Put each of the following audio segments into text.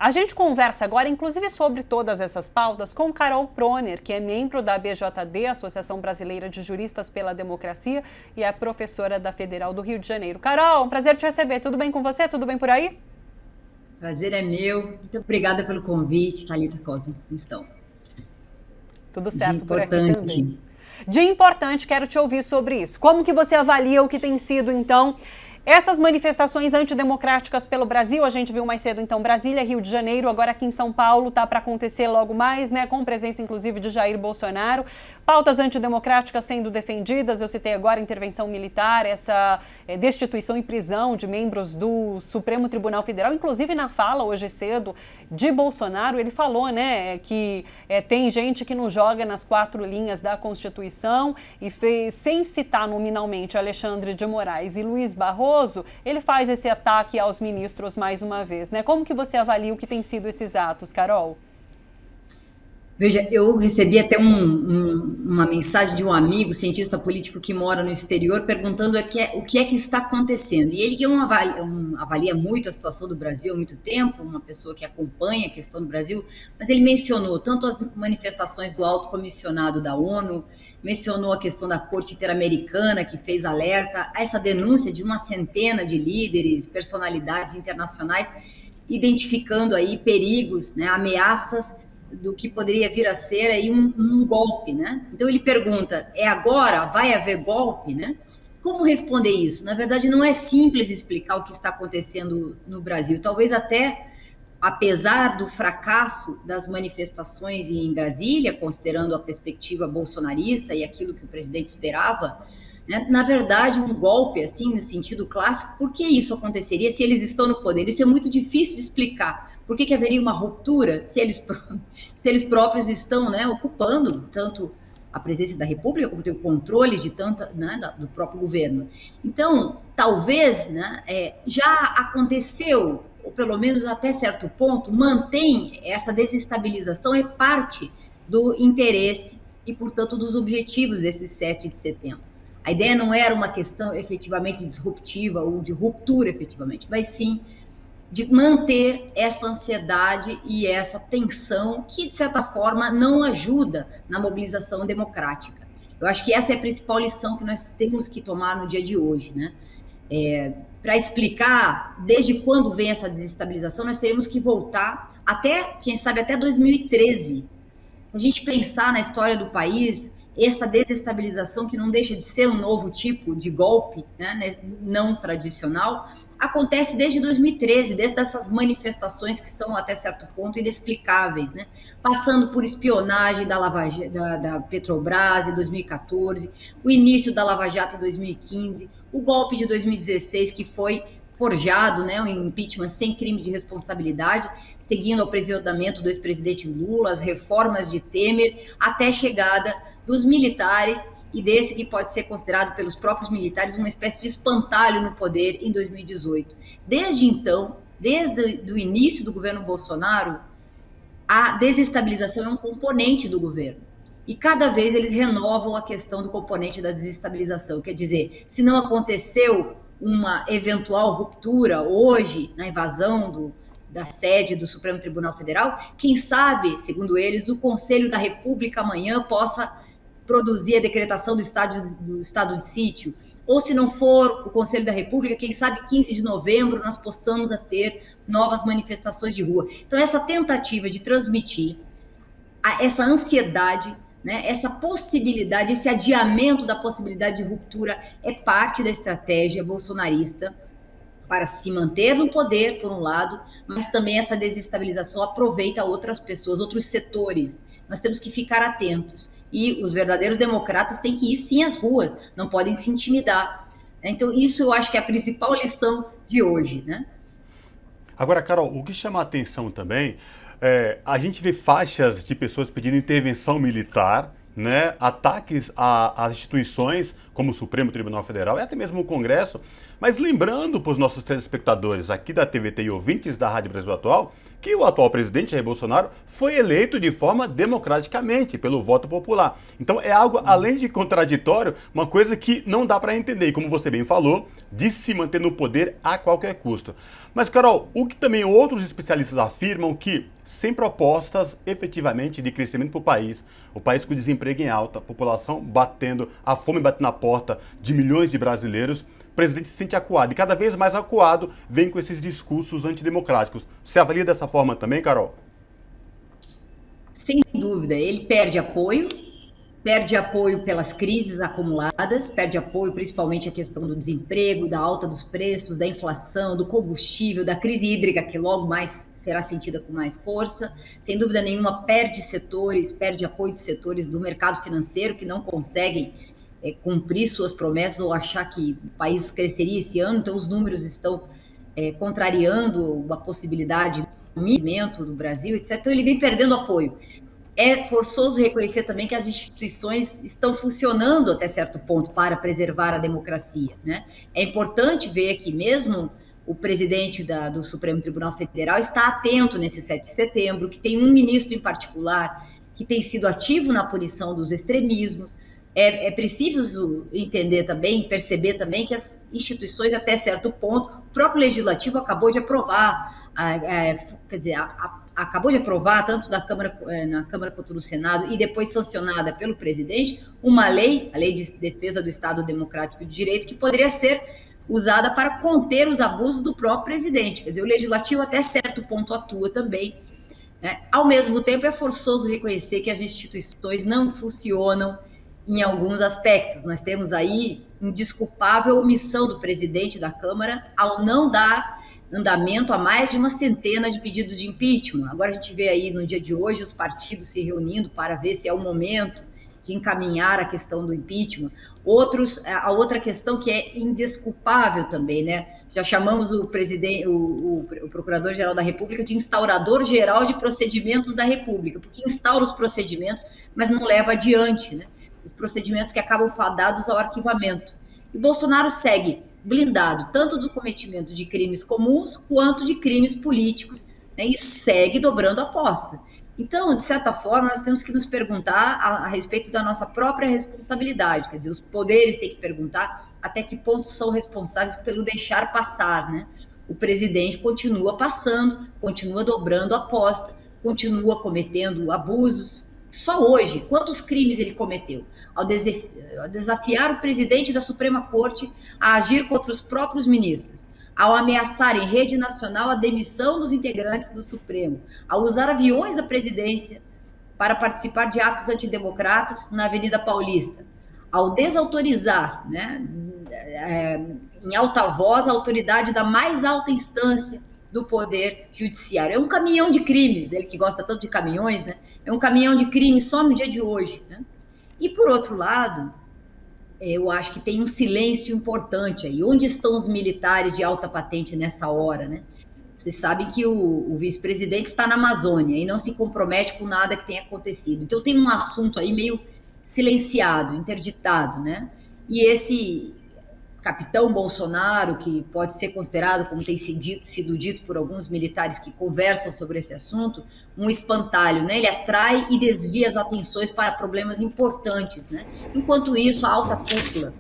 A gente conversa agora, inclusive, sobre todas essas pautas com Carol Proner, que é membro da ABJD, Associação Brasileira de Juristas pela Democracia, e é professora da Federal do Rio de Janeiro. Carol, um prazer te receber. Tudo bem com você? Tudo bem por aí? Prazer é meu. Muito obrigada pelo convite, Thalita Cosmo. Como estão? Tudo Dia certo por aqui também. importante. Dia importante, quero te ouvir sobre isso. Como que você avalia o que tem sido, então, essas manifestações antidemocráticas pelo Brasil? A gente viu mais cedo, então, Brasília, Rio de Janeiro, agora aqui em São Paulo, tá para acontecer logo mais, né, com presença, inclusive, de Jair Bolsonaro. Pautas antidemocráticas sendo defendidas, eu citei agora a intervenção militar, essa destituição e prisão de membros do Supremo Tribunal Federal, inclusive na fala hoje cedo de Bolsonaro, ele falou, né, que tem gente que não joga nas quatro linhas da Constituição e fez, sem citar nominalmente Alexandre de Moraes e Luiz Barroso, ele faz esse ataque aos ministros mais uma vez, né? Como que você avalia o que tem sido esses atos, Carol? Veja, eu recebi até uma mensagem de um amigo, cientista político que mora no exterior, perguntando o que é que está acontecendo. E ele que avalia muito a situação do Brasil há muito tempo, uma pessoa que acompanha a questão do Brasil, mas ele mencionou tanto as manifestações do alto comissionado da ONU, mencionou a questão da Corte Interamericana, que fez alerta a essa denúncia de uma centena de líderes, personalidades internacionais, identificando aí perigos, né, ameaças do que poderia vir a ser aí um golpe, né? Então ele pergunta, é agora? Vai haver golpe, né? Como responder isso? Na verdade, não é simples explicar o que está acontecendo no Brasil. Talvez até, apesar do fracasso das manifestações em Brasília, considerando a perspectiva bolsonarista e aquilo que o presidente esperava, né? Na verdade, um golpe, assim, no sentido clássico, por que isso aconteceria se eles estão no poder? Isso é muito difícil de explicar. Por que haveria uma ruptura se eles próprios estão, né, ocupando tanto a presidência da República como tem o controle de tanta, né, do próprio governo? Então, talvez, né, já aconteceu, ou pelo menos até certo ponto, mantém essa desestabilização, é parte do interesse e, portanto, dos objetivos desse 7 de setembro. A ideia não era uma questão efetivamente disruptiva ou de ruptura efetivamente, mas sim de manter essa ansiedade e essa tensão que, de certa forma, não ajuda na mobilização democrática. Eu acho que essa é a principal lição que nós temos que tomar no dia de hoje, né? Para explicar desde quando vem essa desestabilização, nós teremos que voltar até, quem sabe, até 2013. Se a gente pensar na história do país, essa desestabilização, que não deixa de ser um novo tipo de golpe, né, não tradicional, acontece desde 2013, desde essas manifestações que são até certo ponto inexplicáveis, né? Passando por espionagem da Petrobras em 2014, o início da Lava Jato em 2015, o golpe de 2016 que foi forjado, né, um impeachment sem crime de responsabilidade, seguindo o aprisionamento do ex-presidente Lula, as reformas de Temer, até a chegada dos militares e desse que pode ser considerado pelos próprios militares uma espécie de espantalho no poder em 2018. Desde então, desde o início do governo Bolsonaro, a desestabilização é um componente do governo. E cada vez eles renovam a questão do componente da desestabilização. Quer dizer, se não aconteceu uma eventual ruptura hoje na invasão da sede do Supremo Tribunal Federal, quem sabe, segundo eles, o Conselho da República amanhã possa produzir a decretação do estado de sítio, ou se não for o Conselho da República, quem sabe 15 de novembro nós possamos ter novas manifestações de rua. Então, essa tentativa de transmitir essa ansiedade, né, essa possibilidade, esse adiamento da possibilidade de ruptura é parte da estratégia bolsonarista para se manter no poder, por um lado, mas também essa desestabilização aproveita outras pessoas, outros setores. Nós temos que ficar atentos. E os verdadeiros democratas têm que ir sim às ruas, não podem se intimidar. Então, isso eu acho que é a principal lição de hoje, né? Agora, Carol, o que chama a atenção também a gente vê faixas de pessoas pedindo intervenção militar, né, ataques às instituições como o Supremo Tribunal Federal e até mesmo o Congresso, mas lembrando para os nossos telespectadores aqui da TVT e ouvintes da Rádio Brasil Atual que o atual presidente Jair Bolsonaro foi eleito de forma democraticamente pelo voto popular. Então é algo, além de contraditório, uma coisa que não dá para entender. E como você bem falou, de se manter no poder a qualquer custo. Mas, Carol, o que também outros especialistas afirmam que, sem propostas efetivamente de crescimento para o país com desemprego em alta, a população batendo, a fome batendo na porta de milhões de brasileiros, o presidente se sente acuado. E cada vez mais acuado vem com esses discursos antidemocráticos. Você avalia dessa forma também, Carol? Sem dúvida, ele perde apoio pelas crises acumuladas, perde apoio principalmente a questão do desemprego, da alta dos preços, da inflação, do combustível, da crise hídrica, que logo mais será sentida com mais força. Sem dúvida nenhuma, perde apoio de setores do mercado financeiro que não conseguem cumprir suas promessas ou achar que o país cresceria esse ano, então os números estão contrariando a possibilidade de crescimento do Brasil, etc. Então ele vem perdendo apoio. É forçoso reconhecer também que as instituições estão funcionando até certo ponto para preservar a democracia, né? É importante ver que mesmo o presidente do Supremo Tribunal Federal está atento nesse 7 de setembro, que tem um ministro em particular que tem sido ativo na punição dos extremismos. É preciso entender também, perceber também que as instituições, até certo ponto, o próprio Legislativo acabou de aprovar, acabou de aprovar, tanto na Câmara quanto no Senado, e depois sancionada pelo presidente, uma lei, a Lei de Defesa do Estado Democrático de Direito, que poderia ser usada para conter os abusos do próprio presidente. Quer dizer, o Legislativo até certo ponto atua também, né? Ao mesmo tempo, é forçoso reconhecer que as instituições não funcionam em alguns aspectos. Nós temos aí indesculpável omissão do presidente da Câmara ao não dar andamento a mais de uma centena de pedidos de impeachment. Agora a gente vê aí no dia de hoje os partidos se reunindo para ver se é o momento de encaminhar a questão do impeachment. A outra questão que é indesculpável também, né? Já chamamos o Procurador-Geral da República de instaurador-geral de procedimentos da República, porque instaura os procedimentos, mas não leva adiante, né? Os procedimentos que acabam fadados ao arquivamento. E Bolsonaro segue blindado tanto do cometimento de crimes comuns quanto de crimes políticos, né, e segue dobrando a aposta. Então, de certa forma, nós temos que nos perguntar a respeito da nossa própria responsabilidade, quer dizer, os poderes têm que perguntar até que ponto são responsáveis pelo deixar passar, né? O presidente continua passando, continua dobrando a aposta, continua cometendo abusos. Só hoje, quantos crimes ele cometeu? Ao desafiar o presidente da Suprema Corte a agir contra os próprios ministros, ao ameaçar em rede nacional a demissão dos integrantes do Supremo, ao usar aviões da presidência para participar de atos antidemocráticos na Avenida Paulista, ao desautorizar, né, em alta voz a autoridade da mais alta instância do Poder Judiciário. É um caminhão de crimes, ele que gosta tanto de caminhões, né? É um caminhão de crimes só no dia de hoje, né? E, por outro lado, eu acho que tem um silêncio importante aí. Onde estão os militares de alta patente nessa hora, né? Vocês sabem que o vice-presidente está na Amazônia e não se compromete com nada que tenha acontecido. Então, tem um assunto aí meio silenciado, interditado, né? E esse capitão Bolsonaro, que pode ser considerado, como tem sido dito por alguns militares que conversam sobre esse assunto, um espantalho, né? Ele atrai e desvia as atenções para problemas importantes, né? Enquanto isso, a alta cúpula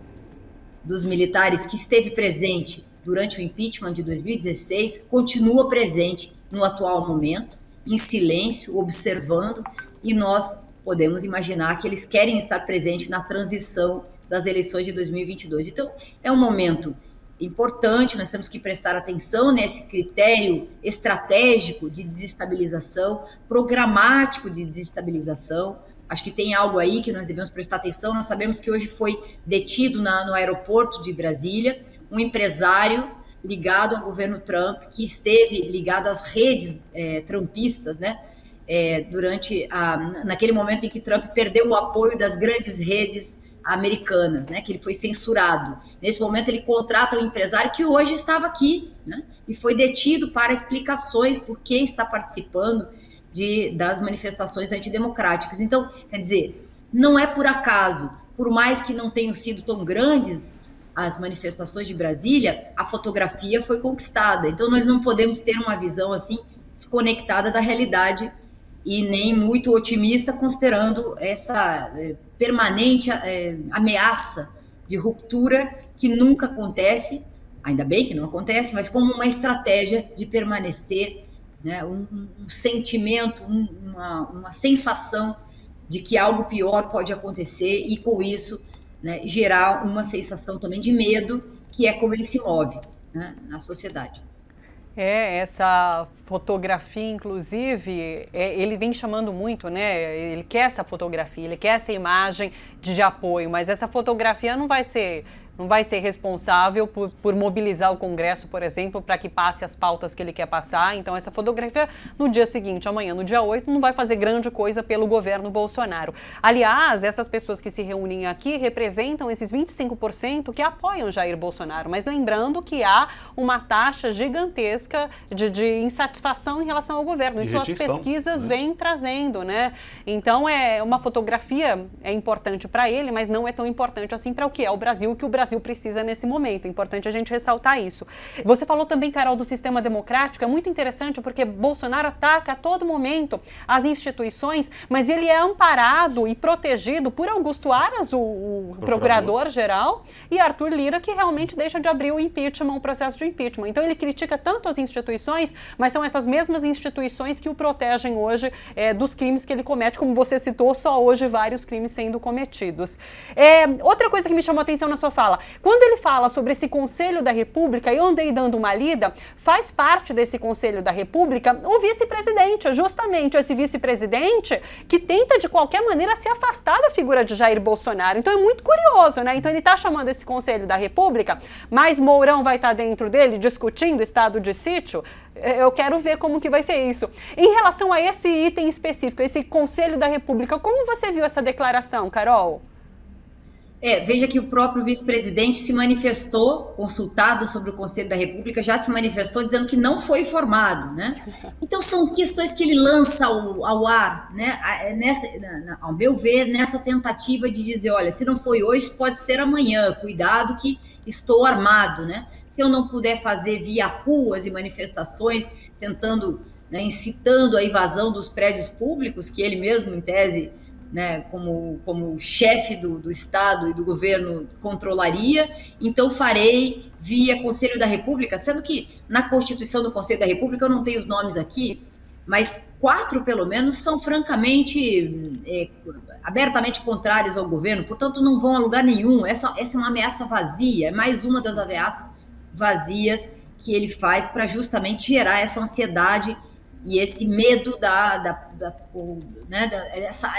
dos militares que esteve presente durante o impeachment de 2016 continua presente no atual momento, em silêncio, observando, e nós podemos imaginar que eles querem estar presentes na transição das eleições de 2022. Então, é um momento importante, nós temos que prestar atenção nesse critério estratégico de desestabilização, programático de desestabilização. Acho que tem algo aí que nós devemos prestar atenção. Nós sabemos que hoje foi detido no aeroporto de Brasília um empresário ligado ao governo Trump, que esteve ligado às redes trumpistas, né? Naquele momento em que Trump perdeu o apoio das grandes redes americanas, né, que ele foi censurado. Nesse momento ele contrata um empresário que hoje estava aqui, né, e foi detido para explicações por que está participando das manifestações antidemocráticas. Então, quer dizer, não é por acaso, por mais que não tenham sido tão grandes as manifestações de Brasília, a fotografia foi conquistada. Então, nós não podemos ter uma visão assim desconectada da realidade e nem muito otimista, considerando essa permanente ameaça de ruptura que nunca acontece, ainda bem que não acontece, mas como uma estratégia de permanecer, né, um sentimento, uma sensação de que algo pior pode acontecer e, com isso, né, gerar uma sensação também de medo, que é como ele se move, né, na sociedade. Essa fotografia, inclusive, ele vem chamando muito, né? Ele quer essa fotografia, ele quer essa imagem de apoio, mas essa fotografia não vai ser responsável por mobilizar o Congresso, por exemplo, para que passe as pautas que ele quer passar. Então, essa fotografia, no dia seguinte, amanhã, no dia 8, não vai fazer grande coisa pelo governo Bolsonaro. Aliás, essas pessoas que se reúnem aqui representam esses 25% que apoiam Jair Bolsonaro. Mas lembrando que há uma taxa gigantesca de insatisfação em relação ao governo. Isso as pesquisas vêm trazendo, né? Então, uma fotografia é importante para ele, mas não é tão importante assim para o que é o Brasil, que o Brasil precisa nesse momento. É importante a gente ressaltar isso. Você falou também, Carol, do sistema democrático. É muito interessante porque Bolsonaro ataca a todo momento as instituições, mas ele é amparado e protegido por Augusto Aras, o procurador-geral, e Arthur Lira, que realmente deixa de abrir o processo de impeachment. Então ele critica tanto as instituições, mas são essas mesmas instituições que o protegem hoje dos crimes que ele comete, como você citou, só hoje vários crimes sendo cometidos. Outra coisa que me chamou a atenção na sua fala, quando ele fala sobre esse Conselho da República, eu andei dando uma lida, faz parte desse Conselho da República o vice-presidente, justamente esse vice-presidente que tenta de qualquer maneira se afastar da figura de Jair Bolsonaro. Então é muito curioso, né? Então ele está chamando esse Conselho da República, mas Mourão vai estar dentro dele discutindo estado de sítio. Eu quero ver como que vai ser isso. Em relação a esse item específico, esse Conselho da República, como você viu essa declaração, Carol? Veja que o próprio vice-presidente se manifestou, consultado sobre o Conselho da República, já se manifestou dizendo que não foi informado, né? Então são questões que ele lança ao ar, né? Ao meu ver, nessa tentativa de dizer, olha, se não foi hoje, pode ser amanhã, cuidado que estou armado, né? Se eu não puder fazer via ruas e manifestações, tentando, né, incitando a invasão dos prédios públicos, que ele mesmo, em tese, né, como chefe do Estado e do governo controlaria, então farei via Conselho da República, sendo que na Constituição do Conselho da República, eu não tenho os nomes aqui, mas 4, pelo menos, são francamente, abertamente contrários ao governo, portanto não vão a lugar nenhum. Essa é uma ameaça vazia, é mais uma das ameaças vazias que ele faz para justamente gerar essa ansiedade e esse medo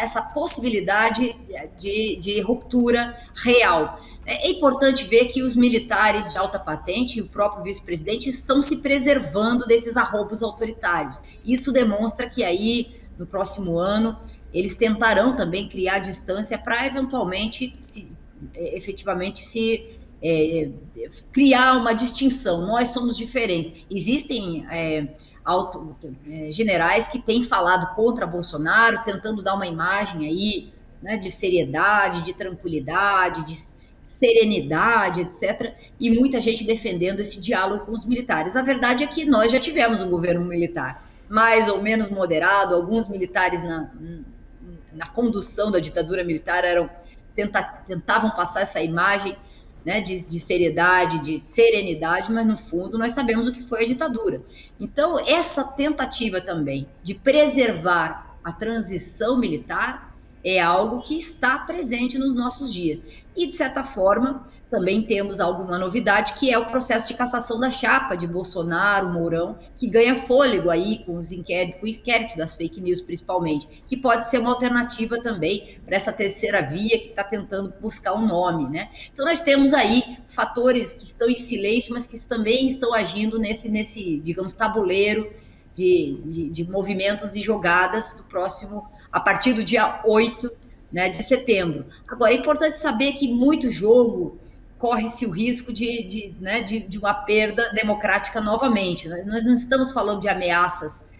essa possibilidade de ruptura real. É importante ver que os militares de alta patente e o próprio vice-presidente estão se preservando desses arroubos autoritários. Isso demonstra que aí, no próximo ano, eles tentarão também criar distância para eventualmente, efetivamente, criar uma distinção. Nós somos diferentes. Existem generais que têm falado contra Bolsonaro, tentando dar uma imagem aí, né, de seriedade, de tranquilidade, de serenidade, etc. E muita gente defendendo esse diálogo com os militares. A verdade é que nós já tivemos um governo militar mais ou menos moderado, alguns militares na condução da ditadura militar tentavam passar essa imagem, né, de seriedade, de serenidade, mas no fundo nós sabemos o que foi a ditadura. Então, essa tentativa também de preservar a transição militar é algo que está presente nos nossos dias. E, de certa forma, também temos alguma novidade, que é o processo de cassação da chapa de Bolsonaro, Mourão, que ganha fôlego aí com os inquéritos, com o inquérito das fake news, principalmente, que pode ser uma alternativa também para essa terceira via que está tentando buscar um nome, né? Então, nós temos aí fatores que estão em silêncio, mas que também estão agindo nesse digamos, tabuleiro de movimentos e jogadas do próximo, a partir do dia 8, né, de setembro. Agora, é importante saber que muito jogo corre-se o risco de uma perda democrática novamente. Nós não estamos falando de ameaças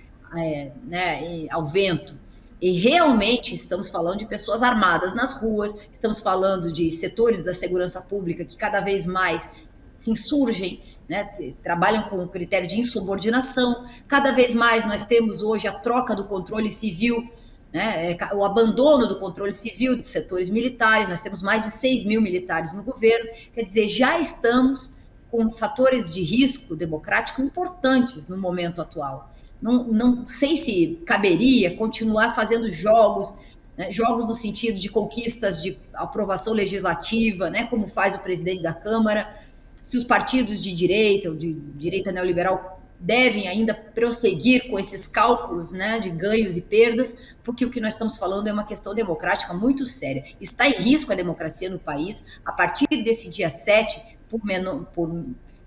ao vento, e realmente estamos falando de pessoas armadas nas ruas, estamos falando de setores da segurança pública que cada vez mais se insurgem, né, trabalham com o critério de insubordinação. Cada vez mais nós temos hoje a troca do controle civil, né, o abandono do controle civil dos setores militares. Nós temos mais de 6 mil militares no governo. Quer dizer, já estamos com fatores de risco democrático importantes no momento atual. Não sei se caberia continuar fazendo jogos, né, jogos no sentido de conquistas de aprovação legislativa, né, como faz o presidente da Câmara, se os partidos de direita ou de direita neoliberal devem ainda prosseguir com esses cálculos, né, de ganhos e perdas, porque o que nós estamos falando é uma questão democrática muito séria. Está em risco a democracia no país. A partir desse dia 7,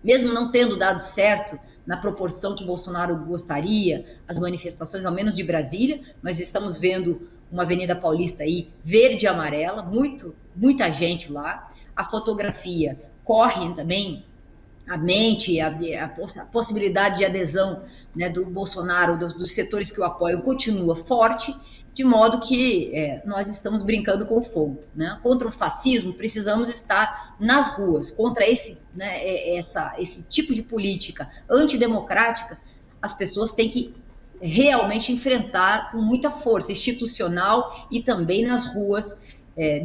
mesmo não tendo dado certo na proporção que Bolsonaro gostaria, as manifestações, ao menos de Brasília, nós estamos vendo uma Avenida Paulista aí verde e amarela, muita gente lá. A fotografia corre também a mente, a possibilidade de adesão, né, do Bolsonaro, dos setores que o apoiam, continua forte, de modo que nós estamos brincando com o fogo, né? Contra o fascismo, precisamos estar nas ruas. Contra esse tipo de política antidemocrática, as pessoas têm que realmente enfrentar com muita força institucional e também nas ruas,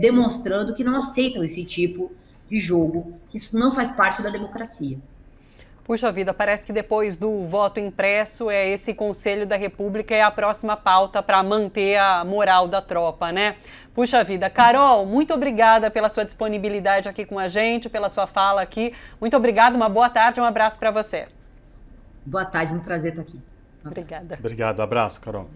demonstrando que não aceitam esse tipo de jogo, que isso não faz parte da democracia. Puxa vida, parece que depois do voto impresso, esse Conselho da República é a próxima pauta para manter a moral da tropa, né? Puxa vida. Carol, muito obrigada pela sua disponibilidade aqui com a gente, pela sua fala aqui. Muito obrigada, uma boa tarde, um abraço para você. Boa tarde, um prazer estar aqui. Obrigada. Obrigado, abraço, Carol.